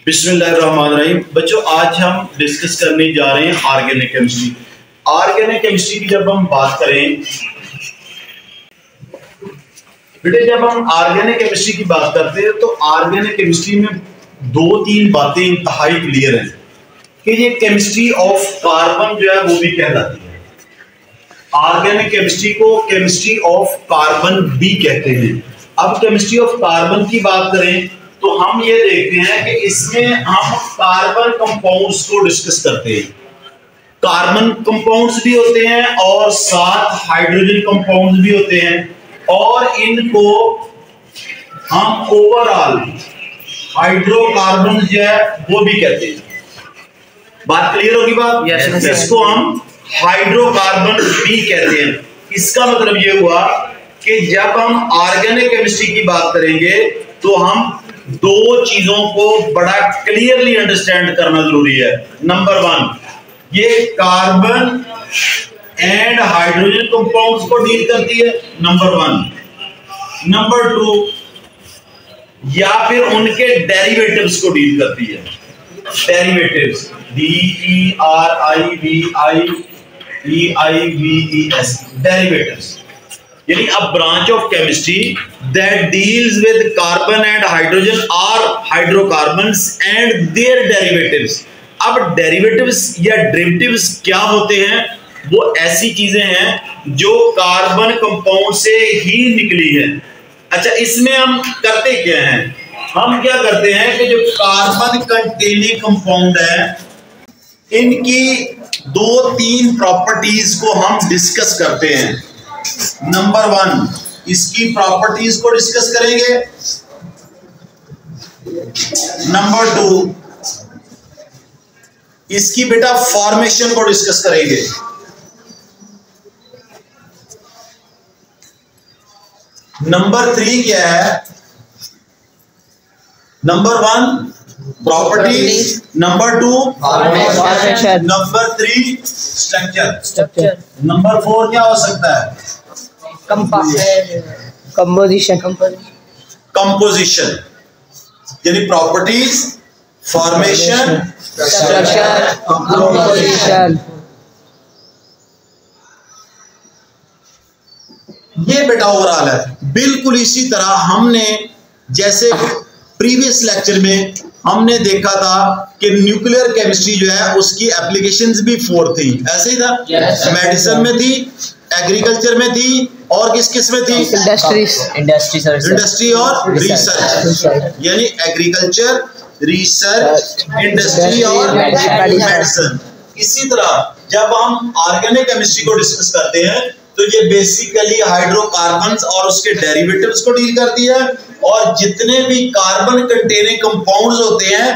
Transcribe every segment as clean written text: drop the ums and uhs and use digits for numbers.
बिस्मिल्लाहिर्रहमानिर्रहीम। बच्चों, आज हम डिस्कस करने जा रहे हैं ऑर्गेनिक केमिस्ट्री। ऑर्गेनिक केमिस्ट्री की जब हम बात करें बेटे, जब हम ऑर्गेनिक केमिस्ट्री की बात करते हैं तो ऑर्गेनिक केमिस्ट्री में दो तीन बातें इंतहाई क्लियर हैं कि ये केमिस्ट्री ऑफ कार्बन जो है वो भी कहलाती है। ऑर्गेनिक केमिस्ट्री को केमिस्ट्री ऑफ कार्बन भी कहते हैं। अब केमिस्ट्री ऑफ कार्बन की बात करें तो हम ये देखते हैं कि इसमें हम कार्बन कंपाउंड्स को डिस्कस करते हैं। कार्बन कंपाउंड्स भी होते हैं और साथ हाइड्रोजन कंपाउंड्स भी होते हैं, और इनको हम ओवरऑल हाइड्रोकार्बन जो है वो भी कहते हैं। बात क्लियर होगी बात? yes, इसको हम हाइड्रोकार्बन भी कहते हैं। इसका मतलब ये हुआ कि जब हम ऑर्गेनिक केमिस्ट्री की बात करेंगे तो हम दो चीजों को बड़ा क्लियरली अंडरस्टैंड करना जरूरी है। नंबर वन, ये कार्बन एंड हाइड्रोजन कंपाउंड्स को डील करती है, नंबर वन। नंबर टू, या फिर उनके डेरिवेटिव्स को डील करती है। डेरिवेटिव्स DERIVIES, डेरिवेटिव्स यानी a branch of chemistry that deals with carbon and hydrogen और हाइड्रोकार्बन्स एंड देयर डेरिवेटिव्स। अब डेरिवेटिव्स या डेरिवेटिव्स क्या होते हैं? वो ऐसी चीजें हैं जो कार्बन कंपाउंड से ही निकली है। अच्छा, इसमें हम करते क्या हैं? हम क्या करते हैं कि जो कार्बन कंटेनिंग कंपाउंड है इनकी दो तीन प्रॉपर्टीज को हम डिस्कस करते हैं। नंबर वन, इसकी प्रॉपर्टीज को डिस्कस करेंगे। नंबर टू, इसकी बेटा फॉर्मेशन को डिस्कस करेंगे। नंबर थ्री क्या है? Number one properties, number two formation, number three structure, number four क्या हो सकता है? कंपोजिशन यानी प्रॉपर्टीज, फॉर्मेशन, स्ट्रक्चर, कंपोजिशन। ये बेटा ओवरऑल है। बिल्कुल इसी तरह हमने जैसे प्रीवियस लेक्चर में हमने देखा था कि न्यूक्लियर केमिस्ट्री जो है उसकी एप्लीकेशंस भी 4 थी, ऐसे ही था। मेडिसिन में थी, एग्रीकल्चर में थी, और किस में थी? इंडस्ट्री और रिसर्च, यानी एग्रीकल्चर, रिसर्च, इंडस्ट्री और मेडिसिन। इसी तरह जब हम ऑर्गेनिक केमिस्ट्री को डिस्कस करते हैं तो ये बेसिकली हाइड्रोकार्बन्स और उसके डेरिवेटिव्स को डील करती है, और जितने भी कार्बन कंटेनिंग कंपाउंड्स होते हैं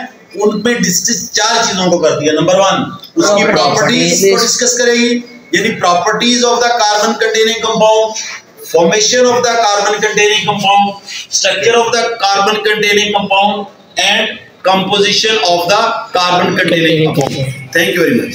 उनमें डिस्कस 4 चीजों को करती है। नंबर वन, उसकी प्रॉपर्टीज को डिस्कस करेगी, यानी properties of the carbon containing compound, formation of the carbon containing compound, structure of the carbon containing compound and composition of the carbon containing compound. Thank you very much.